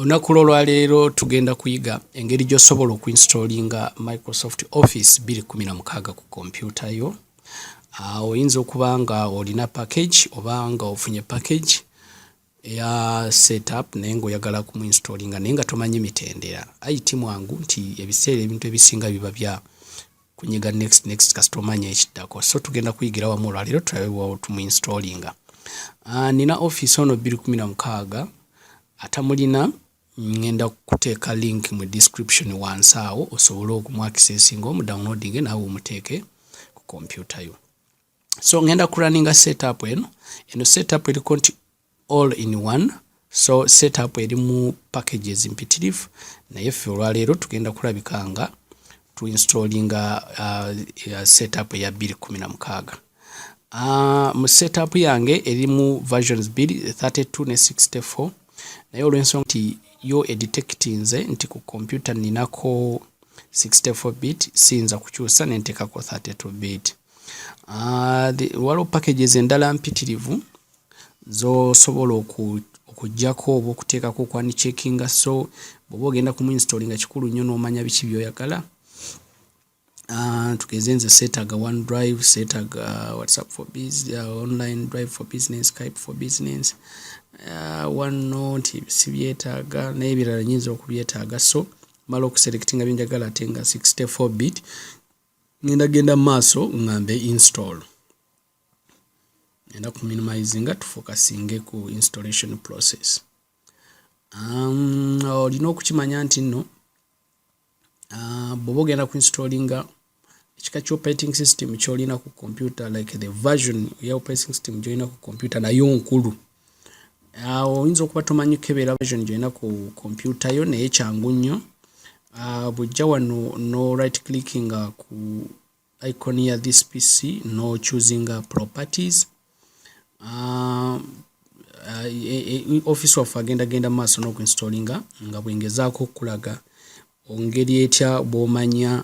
Olunaku lwaleero tugenda kuyiga engeri gy'osobola okuinstallinga Microsoft Office 2016 ku kompyuta yo. Oyinza okuba nga olina package oba nga ofunye package eya setup naye ng'oyagala kumuinstallinga naye nga tomanyi mitendera. IT mwangu nti ebiseera ebintu ebisinga biba bya kunyiga next kasita omanya ekiddako. So tugenda kuyigira wamu olwaleero tulabe bw'awo tumuinstallinga. Nina Office ono 2016 atamulina ngenda kuteeka link mu description wansi awo osobole okumuaccessinga omudownloadinge naawe omuteeke ku kompyuta yo. So ngenda kurunninga setup eno setup eriko nti all in one. So setup erimu packages mpitirivu naye ffe olwaleero tugenda kulabika nga tuinstallinga setup eya 2016. Mu setup yange erimu versions 2, 32 ne 64 naye olw'ensonga nti yo edetectinze nti ku computer ninako 64 bit siyinza kukyusa nenteekako 32 bit. Waliwo packages endala mpitirivu zosobola okujjako oba okuteekako okwanicheckinga. So bw'oba ogenda kumuinstallinga kikulu nnyo n'omanya biki by'oyagala. Tugeze nze seetaga OneDrive, seetaga WhatsApp for business, online drive for business, Skype for business, OneNote sibyetaaga naye ebirala nyinza okubyetaaga. So mala okuselectinga byenjagala ate nga 64 bit genda maaso ngambe install. Ngenda ku minimizinga tufocusinge ku installation process. Olina okukimanya nti nno bw'oba ogenda kuinstallinga ekika ky'operating system ky'olina ku computer, like the version ya operating system gy'olina ku computer nayo nkulu. Oyinza okuba tomanyi kebeera version gy'olina ku computer yo naye kyangu nnyo. Bw'ojja wano no right clicking ku icon ya this PC no choosing properties. Office waffe agenda maaso n'okuinstallinga nga bw'engezaako okulaga ongeri etya bw'omanya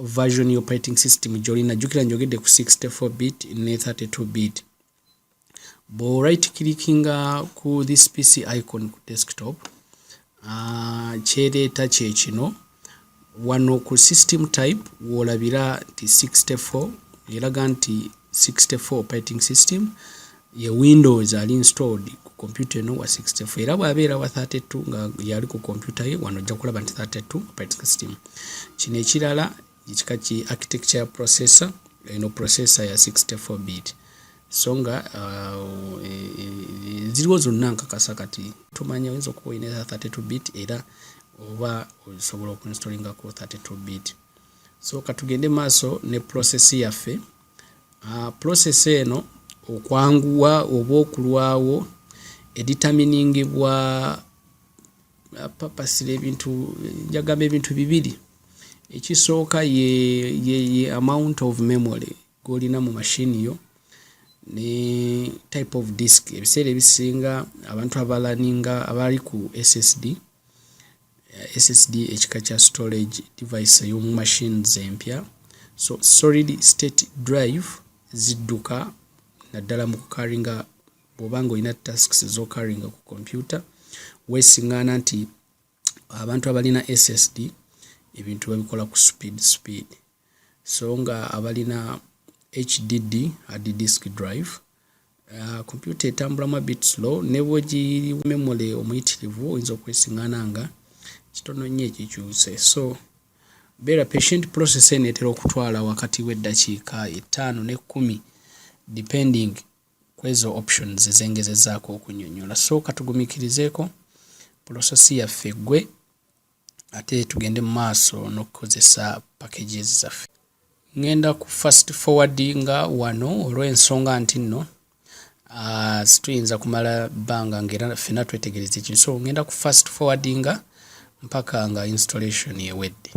version operating system gy'olina. Jjukira njogedde ku 64 bit ne 32 bit. Bw'o right clicking ku this PC icon ku desktop kyereeta kye kino wano ku system type w'olabira nti 64 eraga nti 64 operating system ye Windows ali installed ku computer eno wa 64 era bw'abeera wa 32 nga yali ku computer ye wano ojja kulaba nti 32 operating system. Kino ekirala ekika ki architecture processor eno processor ya 64 bit. So nga ziriwo zonna nkakasa kati tumanya oyinza okuba olina 32 bit era oba osobola okuinstallinga ku 32 bit. So katugende maaso ne process yaffe. Process eno okwanguwa oba okulwawo editaminingibwa papasire ebintu njagamba ebintu bibiri. Ekisooka ye amount of memory g'olina mu machine yo ne type of disk. Ebiseera ebisinga abantu abalaninga abali ku SSD ekika kya storage device y'omu machines empya. So solid state drive zidduka naddala mu kukaringa bw'obanga olina tasks z'okaringa ku computer. Weesiŋŋaana nti abantu abalina SSD ebintu babikola ku speed. So nga abalina HDD hard disk drive computer etambulamu a bit slow ne bw'ogiri memory omuyitirivu oyinza okwesiŋŋaana nga kitono nnyo ekikyuse. So beera patient. Process eno etera okutwala wakati w'eddakiika 5 ne 10 depending kwezo options ezengezezaako okunnyonnyola. So katugumikirizeeko process yaffe gwe ate tugende mu maaso n'okukozesa packages zaffe. Ngenda ku fast forwardinga wano olw'ensonga nti nno situyinza kumala bbanga ng'era ffenna twetegereza ekintu. So ngenda ku fast forwardinga mpaka nga installation ewedde.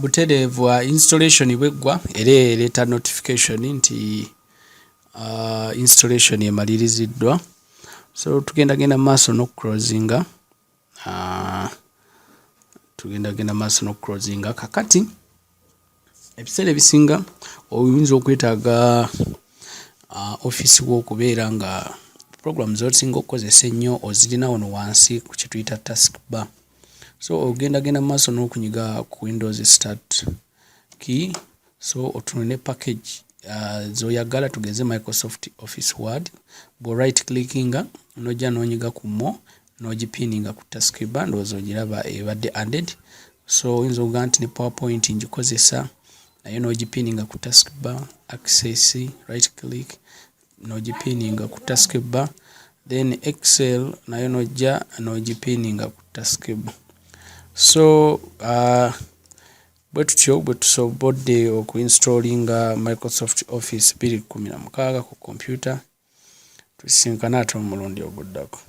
Butereevu installation bweggwa era ereeta notification nti installation emaliriziddwa. So tugenda maaso n'okuclosinga kakati ebiseera ebisinga oyinza okwetaaga office wo okubeera nga program zosinga okukozesa ennyo ozirina wano wansi ku kituyita taskbar. So ogenda maaso n'okunyiga ku Windows Start key, so otunule package zoyagala tugeze Microsoft Office Word, bo right clickinga nojja n'onyiga ku more n'ogipinninga ku taskbar, ndowooza ogiraba ebadde added. So oyinza okugaa nti ne PowerPoint ngikozesa naye n'ogipinninga ku taskbar, access right click n'ogipinninga ku taskbar, then Excel nayo nojja n'ogipinninga ku taskbar. So bwe tutyo bwe tusobodde okuinstallinga Microsoft Office 2016 ku computer. Tusisinkana ate omulundi oguddako.